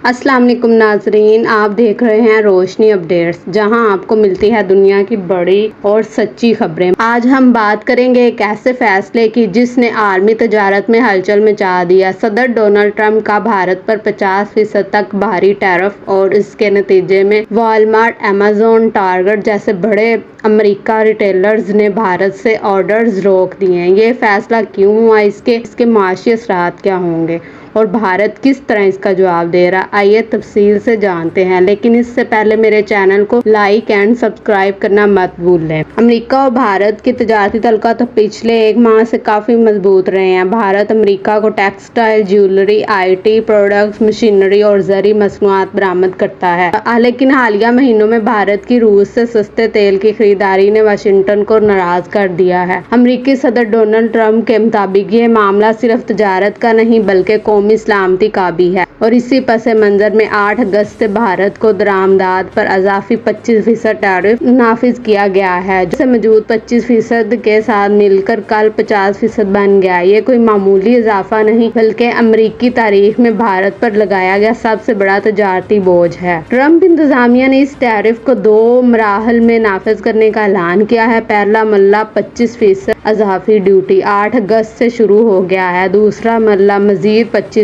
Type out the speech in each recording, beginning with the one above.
السلام علیکم ناظرین، آپ دیکھ رہے ہیں روشنی اپڈیٹس، جہاں آپ کو ملتی ہے دنیا کی بڑی اور سچی خبریں۔ آج ہم بات کریں گے ایک ایسے فیصلے کی جس نے عالمی تجارت میں ہلچل مچا دیا۔ صدر ڈونلڈ ٹرمپ کا بھارت پر 50% تک بھاری ٹیرف اور اس کے نتیجے میں والمارٹ، ایمیزون، ٹارگٹ جیسے بڑے امریکہ ریٹیلرز نے بھارت سے آرڈرز روک دیے۔ یہ فیصلہ کیوں ہوا، اس کے معاشی اثرات کیا ہوں گے اور بھارت کس طرح اس کا جواب دے رہا، آئیے تفصیل سے جانتے ہیں۔ لیکن اس سے پہلے میرے چینل کو لائک اینڈ سبسکرائب کرنا مت بھولیں۔ امریکہ اور بھارت کے تجارتی تعلقات پچھلے ایک ماہ سے کافی مضبوط رہے ہیں۔ بھارت امریکہ کو textile, jewellery, IT products, machinery اور زرعی مصنوعات برآمد کرتا ہے۔ لیکن حالیہ مہینوں میں بھارت کی روس سے سستے تیل کی خریداری نے واشنگٹن کو ناراض کر دیا ہے۔ امریکی صدر ڈونلڈ ٹرمپ کے مطابق یہ معاملہ صرف تجارت کا نہیں بلکہ قومی سلامتی کا بھی ہے، اور اسی پس منظر میں 8 اگست سے بھارت کو درآمدات پر اضافی 25% ٹیرف نافذ کیا گیا ہے، جو سے موجود 25% کے ساتھ مل کر کل 50% بن گیا۔ یہ کوئی معمولی اضافہ نہیں بلکہ امریکی تاریخ میں بھارت پر لگایا گیا سب سے بڑا تجارتی بوجھ ہے۔ ٹرمپ انتظامیہ نے اس ٹیرف کو 2 مراحل میں نافذ کرنے کا اعلان کیا ہے۔ پہلا مرحلہ 25% اضافی ڈیوٹی 8 اگست سے شروع ہو گیا ہے۔ دوسرا مرحلہ مزید 25%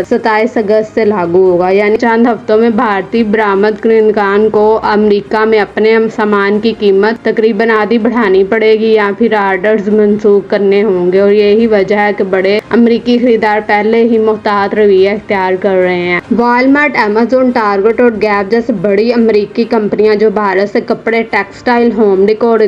27 اگست سے لاگو ہوگا، یعنی چند ہفتوں میں بھارتی برآمد کنندگان کو امریکہ میں اپنے سامان کی قیمت تقریباً آدھی بڑھانی پڑے گی یا پھر آرڈرز منسوخ کرنے ہوں گے، اور یہی وجہ ہے کہ بڑے امریکی خریدار پہلے ہی محتاط رویہ اختیار کر رہے ہیں۔ والمارٹ، ایمیزون، ٹارگٹ اور گیپ جیسے بڑی امریکی کمپنیاں جو بھارت سے کپڑے، ٹیکسٹائل، ہوم ڈیکور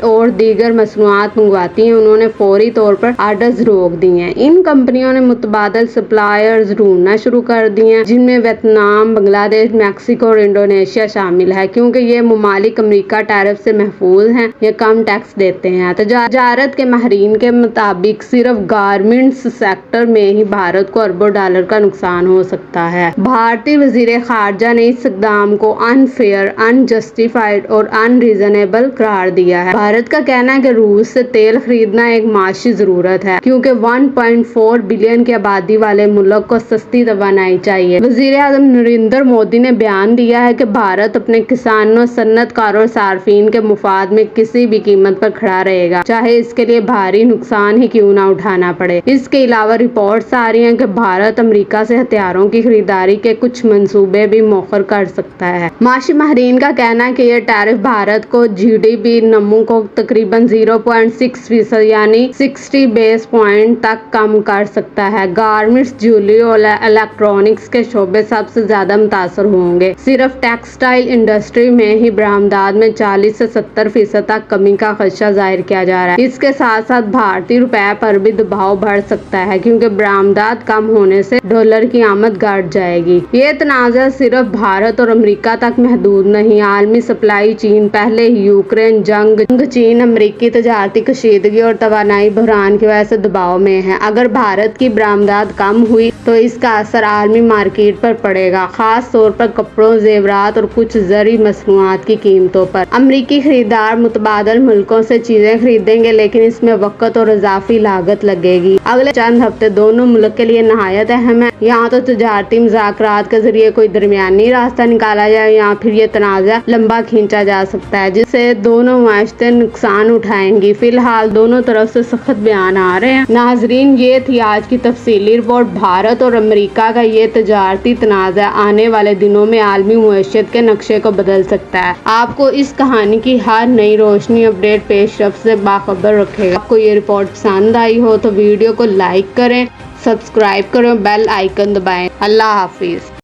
اور دیگر مصنوعات منگواتی ہیں، انہوں نے فوری طور پر آرڈرز روک دیے ہیں۔ ان کمپنیوں نے متبادل سپلائرز ڈھونڈنا شروع کر دیے ہیں، جن میں ویتنام، بنگلہ دیش، میکسیکو اور انڈونیشیا شامل ہے، کیونکہ یہ ممالک امریکہ ٹیرف سے محفوظ ہیں یا کم ٹیکس دیتے ہیں۔ تجارت کے ماہرین کے مطابق صرف گارمنٹس سیکٹر میں ہی بھارت کو اربوں ڈالر کا نقصان ہو سکتا ہے۔ بھارتی وزیر خارجہ نے اس اقدام کو ان فیئر، ان جسٹیفائیڈ اور ان ریزنیبل قرار دیا ہے۔ بھارت کا کہنا ہے کہ روس سے تیل خریدنا ایک معاشی ضرورت ہے، کیونکہ 1.4 بلین کی آبادی والے ملک کو سستی توانائی چاہیے۔ وزیر اعظم نریندر مودی نے بیان دیا ہے کہ بھارت اپنے کسانوں، صنعت کاروں اور صارفین کے مفاد میں کسی بھی قیمت پر کھڑا رہے گا، چاہے اس کے لیے بھاری نقصان ہی کیوں نہ اٹھانا پڑے۔ اس کے علاوہ رپورٹس آ رہی ہیں کہ بھارت امریکہ سے ہتھیاروں کی خریداری کے کچھ منصوبے بھی مؤخر کر سکتا ہے۔ معاشی ماہرین کا کہنا ہے کہ یہ ٹیرف بھارت کو GDP نمو کو تقریباً 0.6% یعنی 60 بیس پوائنٹ تک کم کر سکتا ہے۔ گارمنٹس، جیولری اور الیکٹرانکس کے شعبے سب سے زیادہ متاثر ہوں گے۔ صرف ٹیکسٹائل انڈسٹری میں ہی برآمدات میں 40 سے 70% تک کمی کا خدشہ ظاہر کیا جا رہا ہے۔ اس کے ساتھ ساتھ بھارتی روپے پر بھی دباؤ بڑھ سکتا ہے، کیونکہ برآمدات کم ہونے سے ڈالر کی آمد گھٹ جائے گی۔ یہ تنازع صرف بھارت اور امریکہ تک محدود نہیں۔ عالمی سپلائی چین پہلے ہی یوکرین جنگ، چین امریکی تجارتی کشیدگی اور توانائی بحران کی وجہ سے دباؤ میں ہے۔ اگر بھارت کی برآمدات کم ہوئی تو اس کا اثر عالمی مارکیٹ پر پڑے گا، خاص طور پر کپڑوں، زیورات اور کچھ زرعی مصنوعات کی قیمتوں پر۔ امریکی خریدار متبادل ملکوں سے چیزیں خریدیں گے، لیکن اس میں وقت اور اضافی لاگت لگے گی۔ اگلے چند ہفتے دونوں ملک کے لیے نہایت اہم ہیں۔ یا تو تجارتی مذاکرات کے ذریعے کوئی درمیانی راستہ نکالا جائے یا پھر یہ تنازع لمبا کھینچا جا سکتا ہے، جس سے دونوں معیشتیں نقصان اٹھائیں گی۔ فی الحال دونوں طرف سے سخت بیان آ رہے ہیں۔ ناظرین، یہ تھی آج کی تفصیلی رپورٹ۔ بھارت اور امریکہ کا یہ تجارتی تنازع آنے والے دنوں میں عالمی معیشت کے نقشے کو بدل سکتا ہے۔ آپ کو اس کہانی کی ہر نئی روشنی اپڈیٹ پیش رفت سے باخبر رکھے گا۔ آپ کو یہ رپورٹ پسند آئی ہو تو ویڈیو کو لائک کریں، سبسکرائب کریں، بیل آئیکن دبائیں۔ اللہ حافظ۔